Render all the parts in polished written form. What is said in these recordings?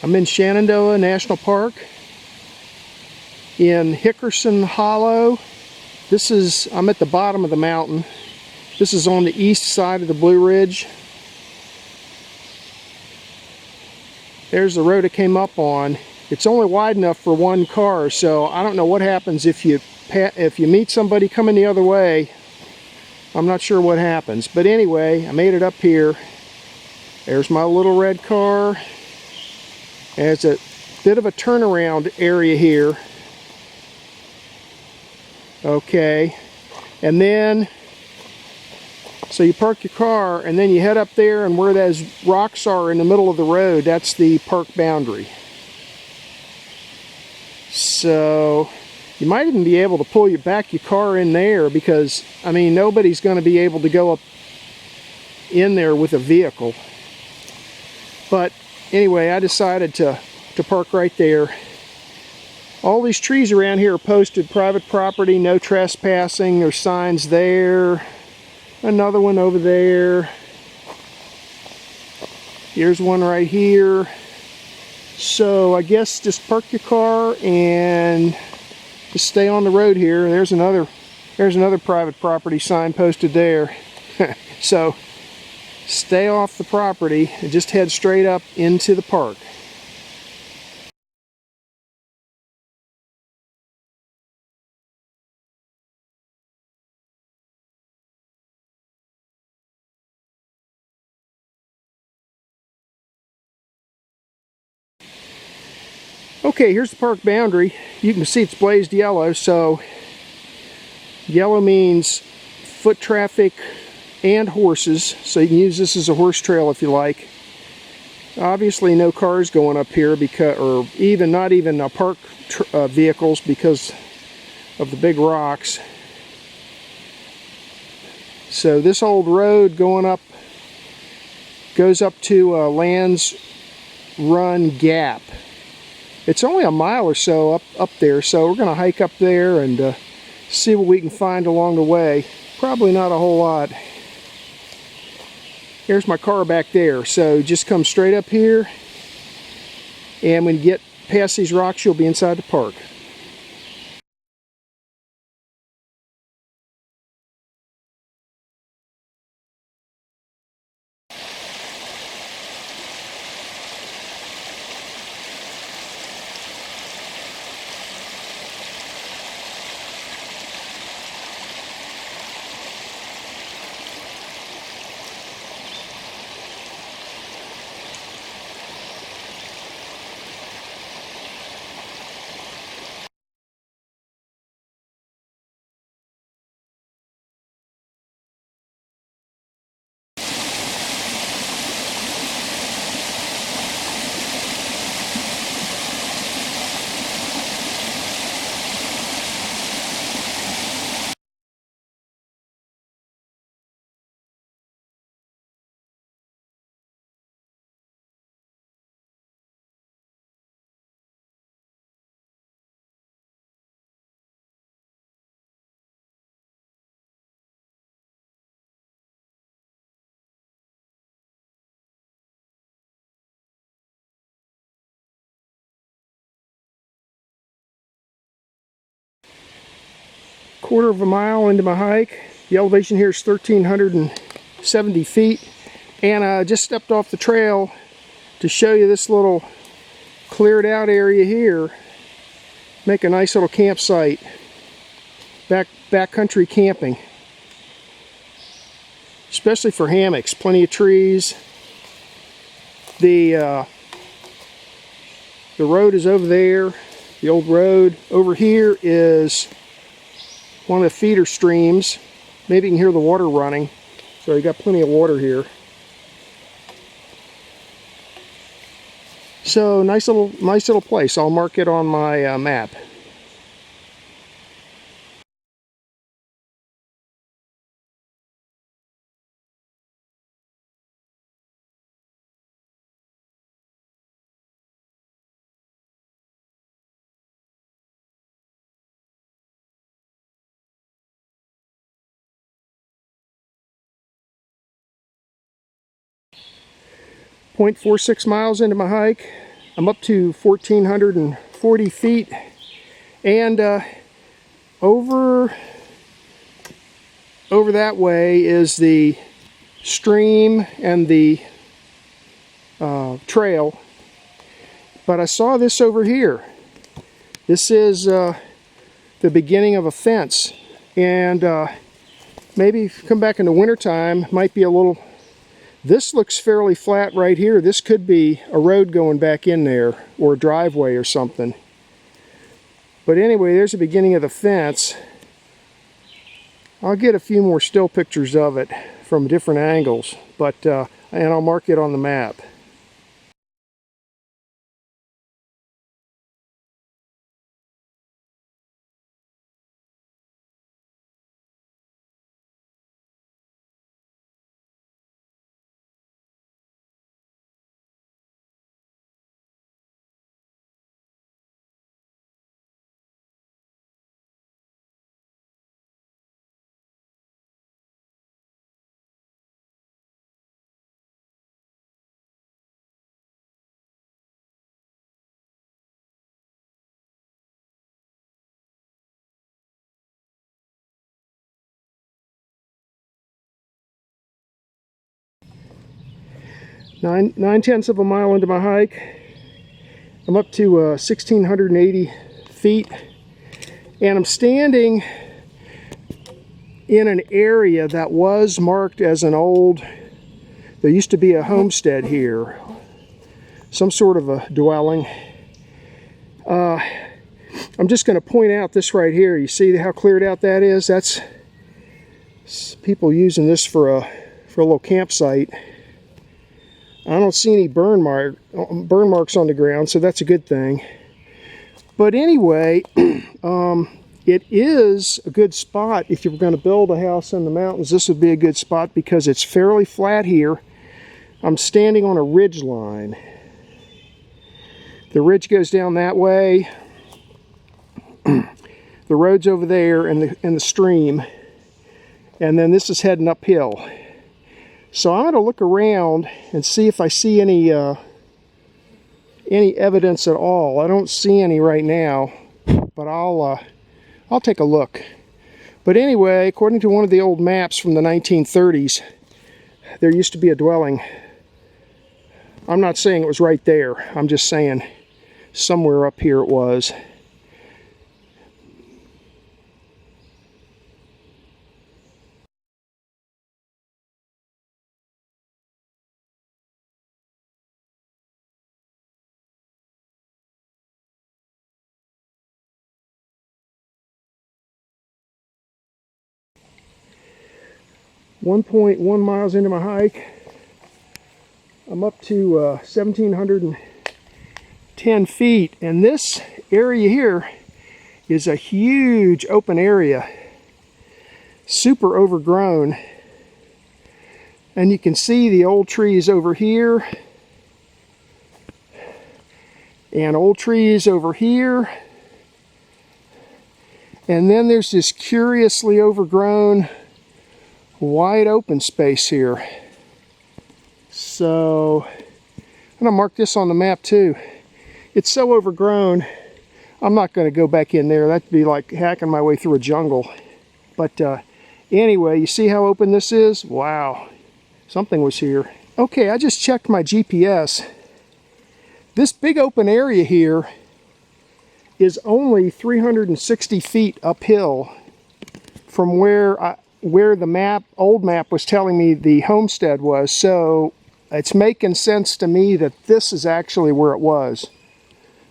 I'm in Shenandoah National Park in Hickerson Hollow. I'm at the bottom of the mountain. This is on the east side of the Blue Ridge. There's the road it came up on. It's only wide enough for one car, so I don't know what happens if you meet somebody coming the other way. I'm not sure what happens, but anyway, I made it up here. There's my little red car. There's a bit of a turnaround area here. Okay, and then so you park your car and then you head up there, and where those rocks are in the middle of the road, that's the park boundary. So you might even be able to pull your car in there, because I mean nobody's going to be able to go up in there with a vehicle. But anyway, I decided to park right there. All these trees around here are posted private property, no trespassing. There's signs there. Another one over there. Here's one right here. So I guess just park your car and just stay on the road here. There's another private property sign posted there. So stay off the property and just head straight up into the park. Okay, here's the park boundary. You can see it's blazed yellow, so yellow means foot traffic and horses, so you can use this as a horse trail if you like. Obviously no cars going up here, or not even park vehicles, because of the big rocks. So this old road goes up to Lands Run Gap. It's only a mile or so up there, so we're going to hike up there and see what we can find along the way. Probably not a whole lot. Here's my car back there, so just come straight up here, and when you get past these rocks, you'll be inside the park. Quarter of a mile into my hike. The elevation here is 1,370 feet, and I just stepped off the trail to show you this little cleared out area here. Make a nice little campsite, backcountry camping, especially for hammocks. Plenty of trees. The road is over there, the old road. Over here is one of the feeder streams. Maybe you can hear the water running. So you got plenty of water here. So nice little place. I'll mark it on my map. .46 miles into my hike. I'm up to 1,440 feet, and over that way is the stream and the trail. But I saw this over here. This is the beginning of a fence, and maybe if you come back in the wintertime, might be a little. This looks fairly flat right here. This could be a road going back in there, or a driveway or something. But anyway, there's the beginning of the fence. I'll get a few more still pictures of it from different angles, but and I'll mark it on the map. Nine-tenths of a mile into my hike. I'm up to 1,680 feet, and I'm standing in an area that was marked as an old, there used to be a homestead here, some sort of a dwelling. I'm just going to point out this right here. You see how cleared out that is? That's people using this for a little campsite. I don't see any burn marks on the ground, so that's a good thing. But anyway, it is a good spot if you're going to build a house in the mountains. This would be a good spot because it's fairly flat here. I'm standing on a ridge line. The ridge goes down that way. The road's over there, and the stream, and then this is heading uphill. So I'm going to look around and see if I see any evidence at all. I don't see any right now, but I'll take a look. But anyway, according to one of the old maps from the 1930s, there used to be a dwelling. I'm not saying it was right there. I'm just saying somewhere up here it was. .1 miles into my hike, I'm up to 1,710 feet, and this area here is a huge open area, super overgrown, and you can see the old trees over here and old trees over here, and then there's this curiously overgrown wide open space here. So I'm going to mark this on the map too. It's so overgrown, I'm not going to go back in there. That'd be like hacking my way through a jungle. But anyway, you see how open this is? Wow, something was here. Okay, I just checked my GPS. This big open area here is only 360 feet uphill from where the old map was telling me the homestead was. So it's making sense to me that this is actually where it was.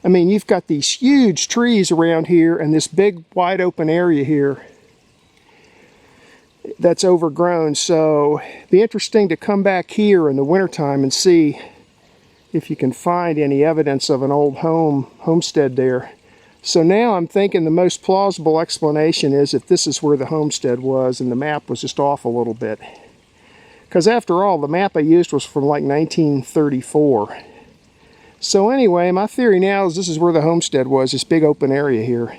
I mean, you've got these huge trees around here and this big wide open area here that's overgrown. So it'd be interesting to come back here in the wintertime and see if you can find any evidence of an old homestead there. So now I'm thinking the most plausible explanation is if this is where the homestead was and the map was just off a little bit. Because after all, the map I used was from like 1934. So anyway, my theory now is this is where the homestead was, this big open area here.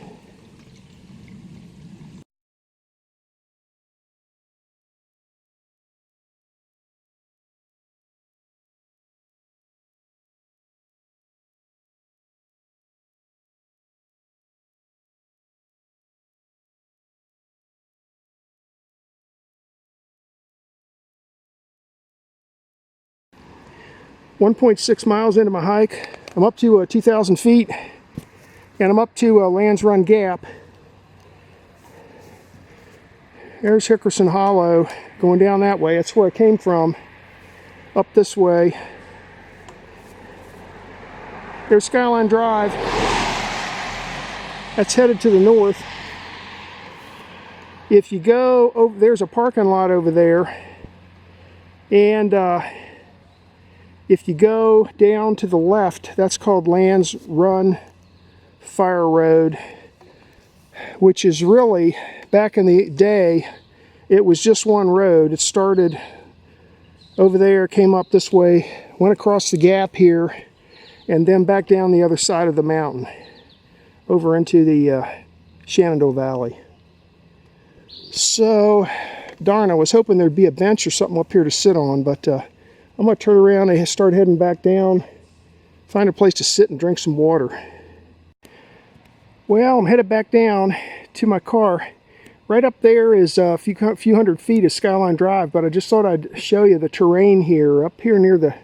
1.6 miles into my hike. I'm up to 2,000 feet, and I'm up to Lands Run Gap. There's Hickerson Hollow going down that way. That's where I came from, up this way. There's Skyline Drive. That's headed to the north. If you go over, there's a parking lot over there, and if you go down to the left, that's called Lands Run Fireroad, which is really, back in the day, it was just one road. It started over there, came up this way, went across the gap here, and then back down the other side of the mountain, over into the Shenandoah Valley. So, darn, I was hoping there'd be a bench or something up here to sit on, but I'm going to turn around and start heading back down, find a place to sit and drink some water. Well, I'm headed back down to my car. Right up there is a few hundred feet of Skyline Drive, but I just thought I'd show you the terrain here. Up here near the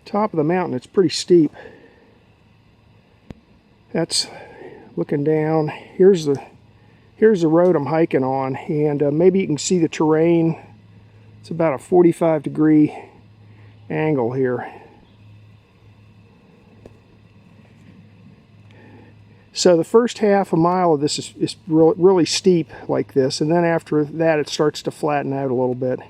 top of the mountain, it's pretty steep. That's looking down. Here's the road I'm hiking on, and maybe you can see the terrain. It's about a 45-degree angle here. So the first half a mile of this is really steep like this, and then after that it starts to flatten out a little bit.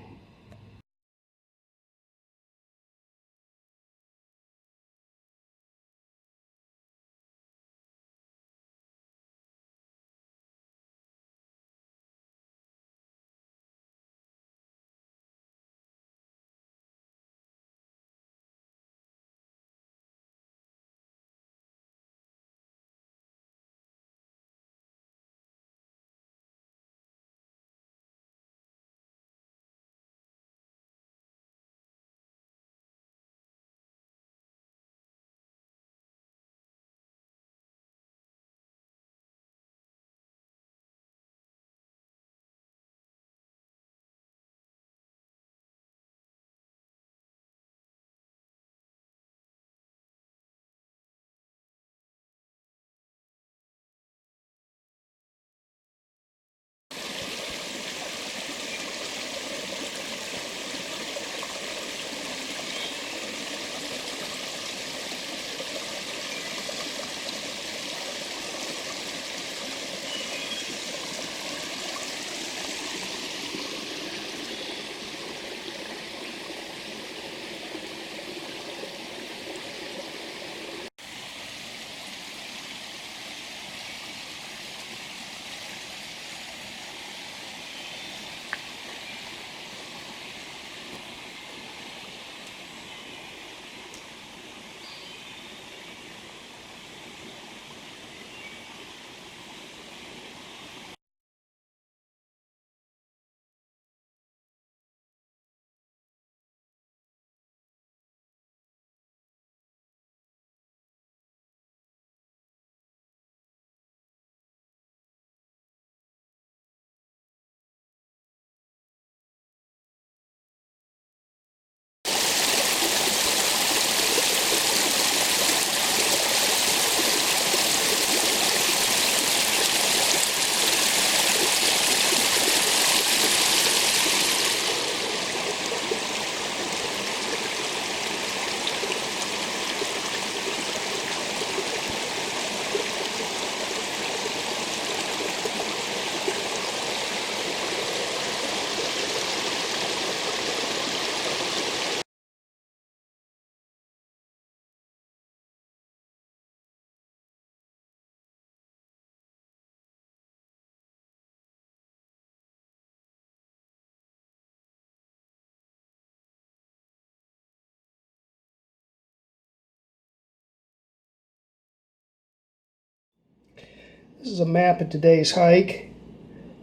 This is a map of today's hike.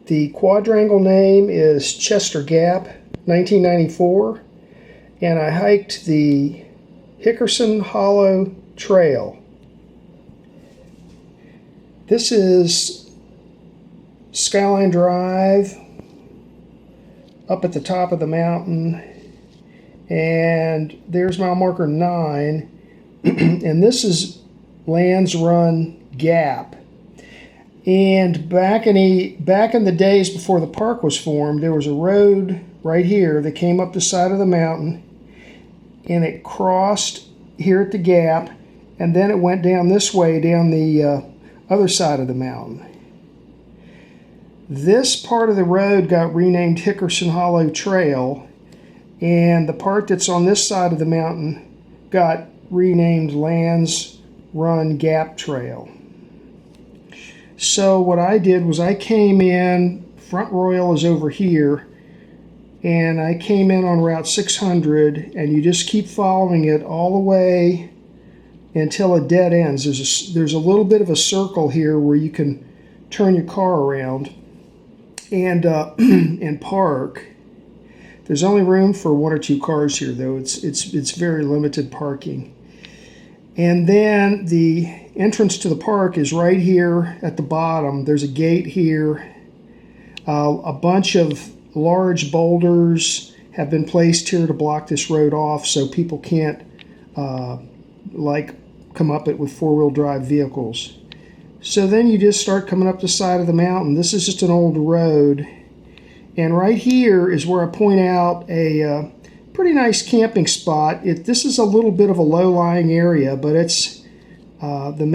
The quadrangle name is Chester Gap, 1994, and I hiked the Hickerson Hollow Trail. This is Skyline Drive up at the top of the mountain, And there's mile marker 9. And this is Lands Run Gap. And back in the days before the park was formed, there was a road right here that came up the side of the mountain, and it crossed here at the gap, and then it went down this way down the other side of the mountain. This part of the road got renamed Hickerson Hollow Trail, and the part that's on this side of the mountain got renamed Lands Run Gap Trail. So what I did was I came in, Front Royal is over here, and I came in on Route 600, and you just keep following it all the way until it dead ends. There's a little bit of a circle here where you can turn your car around and and park. There's only room for 1 or 2 cars here, though. It's very limited parking. And then the entrance to the park is right here at the bottom. There's a gate here. A bunch of large boulders have been placed here to block this road off so people can't come up it with 4-wheel drive vehicles. So then you just start coming up the side of the mountain. This is just an old road. And right here is where I point out a pretty nice camping spot. This is a little bit of a low-lying area, but it's the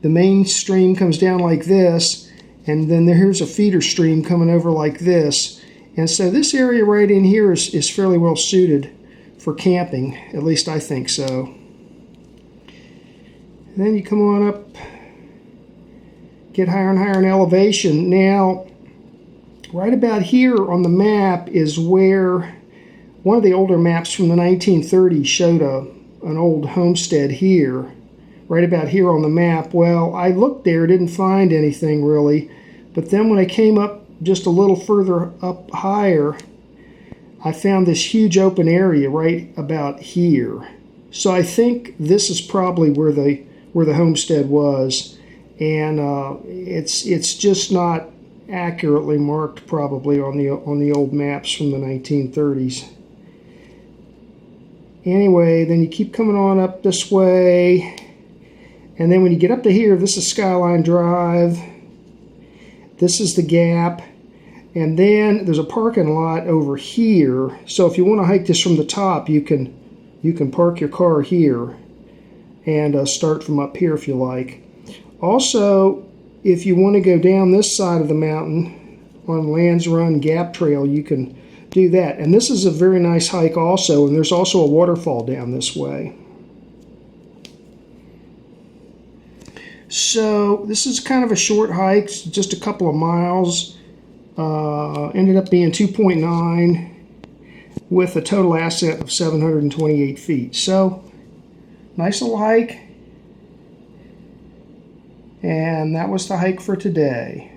main stream comes down like this, and then here's a feeder stream coming over like this. And so this area right in here is fairly well suited for camping. At least I think so. And then you come on up, get higher and higher in elevation. Now, right about here on the map is where one of the older maps from the 1930s showed an old homestead here. Right about here on the map. Well, I looked there, didn't find anything really, but then when I came up just a little further up higher, I found this huge open area right about here. So I think this is probably where the homestead was, and it's just not accurately marked probably on the old maps from the 1930s. Anyway, then you keep coming on up this way, and then when you get up to here, this is Skyline Drive. This is the gap, and then there's a parking lot over here. So if you want to hike this from the top, you can park your car here and start from up here if you like. Also, if you want to go down this side of the mountain on Lands Run Gap Trail, you can do that. And this is a very nice hike also, and there's also a waterfall down this way. So this is kind of a short hike, just a couple of miles. Ended up being 2.9 with a total ascent of 728 feet. So nice little hike. And that was the hike for today.